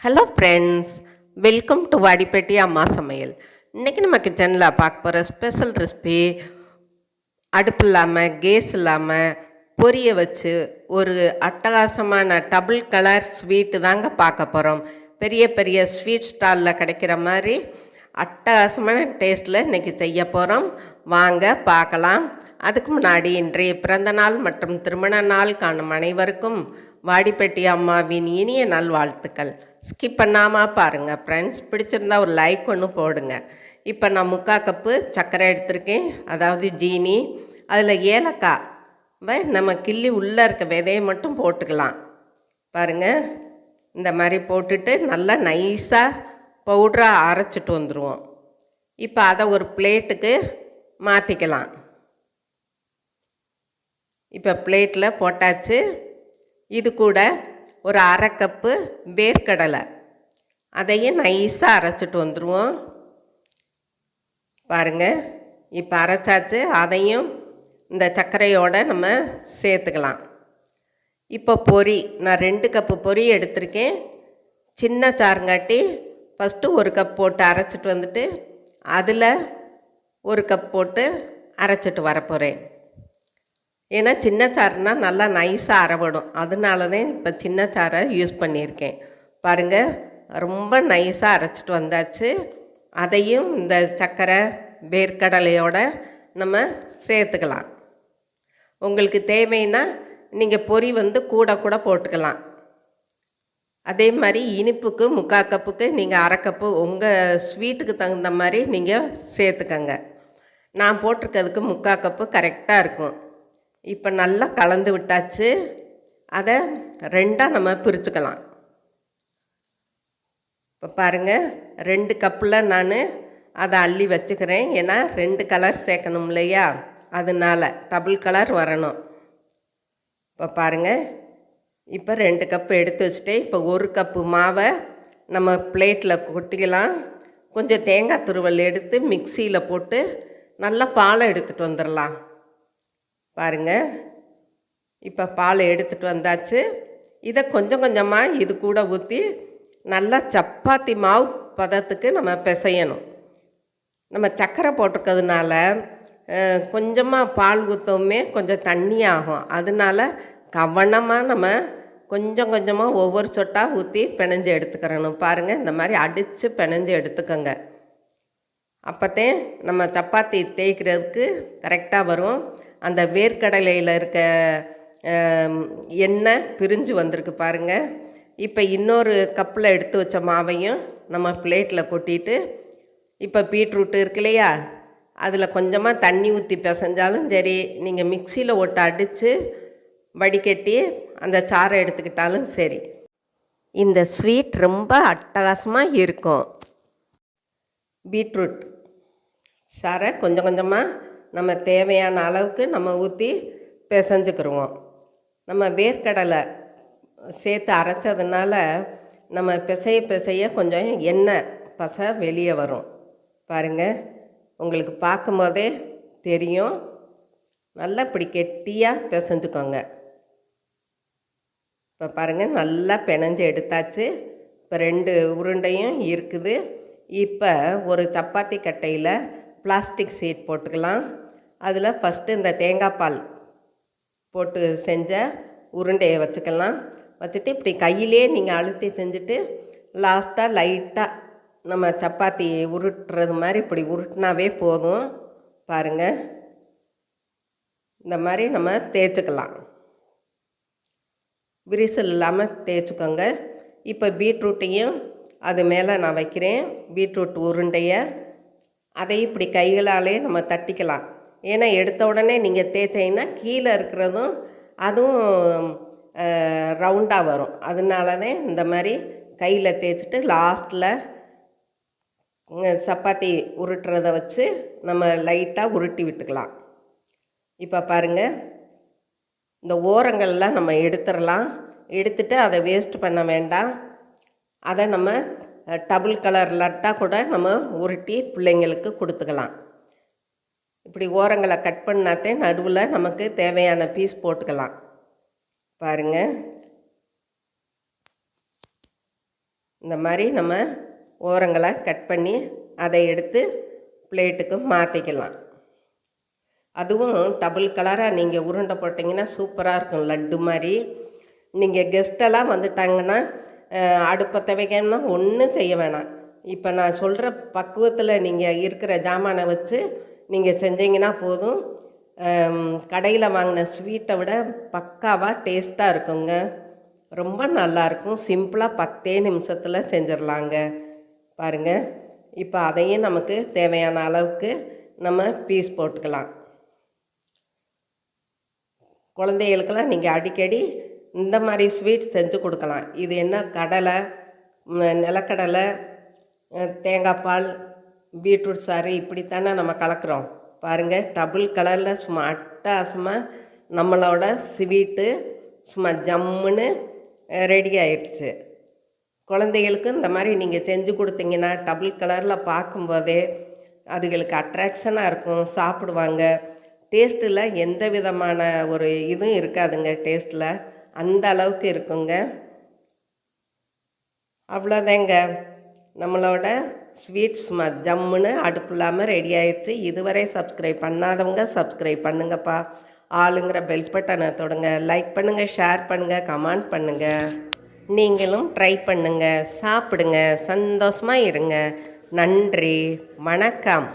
Hello friends, welcome to Vadipatti அம்மா சமையல். இன்றைக்கி நம்ம கிச்சனில் பார்க்க போகிற ஸ்பெஷல் ரெசிபி, அடுப்பு இல்லாமல் கேஸ் இல்லாமல் பொரிய வச்சு ஒரு அட்டகாசமான டபுள் கலர் ஸ்வீட்டு தாங்க பார்க்க போகிறோம். பெரிய பெரிய ஸ்வீட் ஸ்டாலில் கிடைக்கிற மாதிரி அட்டகாசமான டேஸ்ட்டில் இன்றைக்கி செய்ய போகிறோம். வாங்க பார்க்கலாம். அதுக்கு முன்னாடி இன்றைய பிறந்தநாள் மற்றும் திருமண நாள் காணும் அனைவருக்கும் வாடிப்பட்டி அம்மாவின் இனிய நல்வாழ்த்துக்கள். ஸ்கிப் பண்ணாமல் பாருங்கள் ஃப்ரெண்ட்ஸ். பிடிச்சிருந்தா ஒரு லைக் ஒன்று போடுங்க. இப்போ நான் 3/4 கப்பு சர்க்கரை எடுத்திருக்கேன், அதாவது ஜீனி. அதில் ஏலக்காய் நம்ம கிள்ளி உள்ளே இருக்க விதையை மட்டும் போட்டுக்கலாம். பாருங்கள், இந்த மாதிரி போட்டுட்டு நல்லா நைஸாக பவுடராக அரைச்சிட்டு வந்துடுவோம். இப்போ அதை ஒரு பிளேட்டுக்கு மாற்றிக்கலாம். இப்போ பிளேட்டில் போட்டாச்சு. இது கூட ஒரு 1/2 கப்பு வேர்க்கடலை, அதையும் நைஸாக அரைச்சிட்டு வந்துடுவோம். பாருங்கள், இப்போ அரைச்சாச்சு. அதையும் இந்த சர்க்கரையோடு நம்ம சேர்த்துக்கலாம். இப்போ பொரி, நான் 2 கப்பு பொரி எடுத்திருக்கேன். சின்ன சாருங்காட்டி ஃபஸ்ட்டு 1 கப் போட்டு அரைச்சிட்டு வந்துட்டு அதில் 1 கப் போட்டு அரைச்சிட்டு வரப்போகிறேன். ஏன்னா சின்ன சாறுனா நல்லா நைஸாக அரைபடும், அதனால தான் இப்போ சின்ன சாரை யூஸ் பண்ணியிருக்கேன். பாருங்கள், ரொம்ப நைஸாக அரைச்சிட்டு வந்தாச்சு. அதையும் இந்த சர்க்கரை வேர்க்கடலையோடு நம்ம சேர்த்துக்கலாம். உங்களுக்கு தேவைன்னா நீங்கள் பொரி கூட கூட போட்டுக்கலாம். அதே மாதிரி இனிப்புக்கு 3/4 கப்புக்கு நீங்கள் 1/2 கப்பு உங்கள் ஸ்வீட்டுக்கு தகுந்த மாதிரி நீங்கள் சேர்த்துக்கங்க. நான் போட்டிருக்கிறதுக்கு 3/4 கப்பு கரெக்டாக இருக்கும். இப்போ நல்லா கலந்து விட்டாச்சு. அதை 2ஆக நம்ம பிரிச்சுக்கலாம். இப்போ பாருங்கள், 2 கப்பில் நான் அதை அள்ளி வச்சுக்கிறேன். ஏன்னா 2 கலர் சேர்க்கணும் இல்லையா, அதனால டபுள் கலர் வரணும். இப்போ பாருங்கள், இப்போ 2 கப்பு எடுத்து வச்சுட்டேன். இப்போ 1 கப்பு மாவை நம்ம பிளேட்டில் கொட்டிக்கலாம். கொஞ்சம் தேங்காய் துருவல் எடுத்து மிக்சியில் போட்டு நல்லா பாலை எடுத்துகிட்டு வந்துடலாம். பாருங்கள், இப்போ பால் எடுத்துகிட்டு வந்தாச்சு. இதை கொஞ்சம் கொஞ்சமாக இது கூட ஊற்றி நல்லா சப்பாத்தி மாவு பதத்துக்கு நம்ம பிசையணும். நம்ம சர்க்கரை போட்டிருக்கிறதுனால கொஞ்சமாக பால் ஊற்றவுமே கொஞ்சம் தண்ணி ஆகும். அதனால கவனமாக நம்ம கொஞ்சம் கொஞ்சமாக ஒவ்வொரு சொட்டாக ஊற்றி பிணைஞ்சு எடுத்துக்கிறணும். பாருங்கள், இந்த மாதிரி அடித்து பிணைஞ்சு எடுத்துக்கோங்க. அப்போத்தான் நம்ம சப்பாத்தி தேய்க்கிறதுக்கு கரெக்டாக வரும். அந்த வேர்க்கடலையில் இருக்க எண்ணெய் பிரிஞ்சு வந்திருக்கு பாருங்கள். இப்போ இன்னொரு கப்பில் எடுத்து வச்ச மாவையும் நம்ம பிளேட்டில் கொட்டிட்டு, இப்போ பீட்ரூட்டு இருக்கு இல்லையா, அதில் கொஞ்சமாக தண்ணி ஊற்றி பிசைஞ்சாலும் சரி, நீங்கள் மிக்சியில் ஒட்டு அடித்து வடிகட்டி அந்த சாறை எடுத்துக்கிட்டாலும் சரி, இந்த ஸ்வீட் ரொம்ப அட்டகாசமாக இருக்கும். பீட்ரூட் சாறை கொஞ்சம் கொஞ்சமாக நம்ம தேவையான அளவுக்கு நம்ம ஊற்றி பிசைஞ்சுக்கிடுவோம். நம்ம வேர்க்கடலை சேர்த்து அரைச்சதுனால நம்ம பிசைய கொஞ்சம் எண்ணெய் பசை வெளியே வரும். பாருங்கள், உங்களுக்கு பார்க்கும் போதே தெரியும். நல்லா இப்படி கெட்டியாக பிசைஞ்சுக்கோங்க. இப்போ பாருங்கள், நல்லா பிணைஞ்சு எடுத்தாச்சு. இப்போ 2 உருண்டையும் இருக்குது. இப்போ ஒரு சப்பாத்தி கட்டையில் பிளாஸ்டிக் சீட் போட்டுக்கலாம். அதில் ஃபஸ்ட்டு இந்த தேங்காய் பால் போட்டு செஞ்ச உருண்டையை வச்சுக்கலாம். வச்சுட்டு இப்படி கையிலே நீங்கள் அழுத்தி செஞ்சுட்டு லாஸ்ட்டாக லைட்டாக நம்ம சப்பாத்தி உருட்டுறது மாதிரி இப்படி உருட்டினாவே போதும். பாருங்கள், இந்த மாதிரி நம்ம தேய்ச்சிக்கலாம். விரிசல் இல்லாமல் தேய்ச்சிக்கோங்க. இப்போ பீட்ரூட்டையும் அது மேலே நான் வைக்கிறேன். பீட்ரூட் உருண்டையை அதையும் இப்படி கைகளாலே நம்ம தட்டிக்கலாம். ஏன்னா எடுத்த உடனே நீங்கள் தேய்ச்சிங்கன்னா கீழே இருக்கிறதும் அதுவும் ரவுண்டாக வரும். அதனால தான் இந்த மாதிரி கையில் தேய்ச்சிட்டு லாஸ்ட்டில் சப்பாத்தி உருட்டுறதை வச்சு நம்ம லைட்டாக உருட்டி விட்டுக்கலாம். இப்போ பாருங்கள், இந்த ஓரங்கள்லாம் நம்ம எடுத்துடலாம். எடுத்துட்டு அதை வேஸ்ட் பண்ண வேண்டாம். அதை நம்ம டபுள் கலர் லட்டாக கூட நம்ம உருட்டி பிள்ளைங்களுக்கு கொடுத்துக்கலாம். இப்படி ஓரங்களை கட் பண்ணாத்தே நடுவில் நமக்கு தேவையான பீஸ் போட்டுக்கலாம். பாருங்கள், இந்த மாதிரி நம்ம ஓரங்களை கட் பண்ணி அதை எடுத்து பிளேட்டுக்கு மாற்றிக்கலாம். அதுவும் டபுள் கலராக நீங்கள் உருண்டை போட்டிங்கன்னா சூப்பராக இருக்கும், லட்டு மாதிரி. நீங்கள் கெஸ்ட்டெல்லாம் வந்துட்டாங்கன்னா அடுப்பை வைக்கணும்னா ஒன்றும் செய்ய வேணாம். இப்போ நான் சொல்கிற பக்குவத்தில் நீங்கள் இருக்கிற ஜாமானை வச்சு நீங்கள் செஞ்சீங்கன்னா போதும். கடையில் வாங்கின ஸ்வீட்டை விட பக்காவாக டேஸ்ட்டாக இருக்குங்க. ரொம்ப நல்லாயிருக்கும். சிம்பிளாக 10 நிமிஷத்தில் செஞ்சிடலாங்க. பாருங்கள், இப்போ அதையும் நமக்கு தேவையான அளவுக்கு நம்ம பீஸ் போட்டுக்கலாம். குழந்தைகளுக்கெல்லாம் நீங்கள் அடிக்கடி இந்த மாதிரி ஸ்வீட் செஞ்சு கொடுக்கலாம். இது என்ன, கடலை, நிலக்கடலை, தேங்காய் பால், பீட்ரூட் சாறு இப்படித்தானே நம்ம கலக்கிறோம். பாருங்கள், டபுள் கலரில் சும்மா அட்டகாசமாக நம்மளோட ஸ்வீட்டு சும்மா ஜம்முன்னு ரெடி ஆயிடுச்சு. குழந்தைகளுக்கு இந்த மாதிரி நீங்கள் செஞ்சு கொடுத்தீங்கன்னா டபுள் கலரில் பார்க்கும்போதே அதுகளுக்கு அட்ராக்ஷனாக இருக்கும், சாப்பிடுவாங்க. டேஸ்ட்டில் எந்த விதமான ஒரு இதுவும் இருக்காதுங்க, டேஸ்ட்டில் அந்த அளவுக்கு இருக்குங்க. அவ்வளோதாங்க, நம்மளோட ஸ்வீட்ஸ் ஜம்முன்னு அடுப்பு இல்லாமல் ரெடி ஆயிடுச்சு. இதுவரை சப்ஸ்கிரைப் பண்ணாதவங்க சப்ஸ்கிரைப் பண்ணுங்கப்பா. ஆளுங்கிற பெல் பட்டனை தொடுங்க. லைக் பண்ணுங்கள், ஷேர் பண்ணுங்கள், கமெண்ட் பண்ணுங்கள். நீங்களும் ட்ரை பண்ணுங்கள், சாப்பிடுங்க, சந்தோஷமாக இருங்க. நன்றி, வணக்கம்.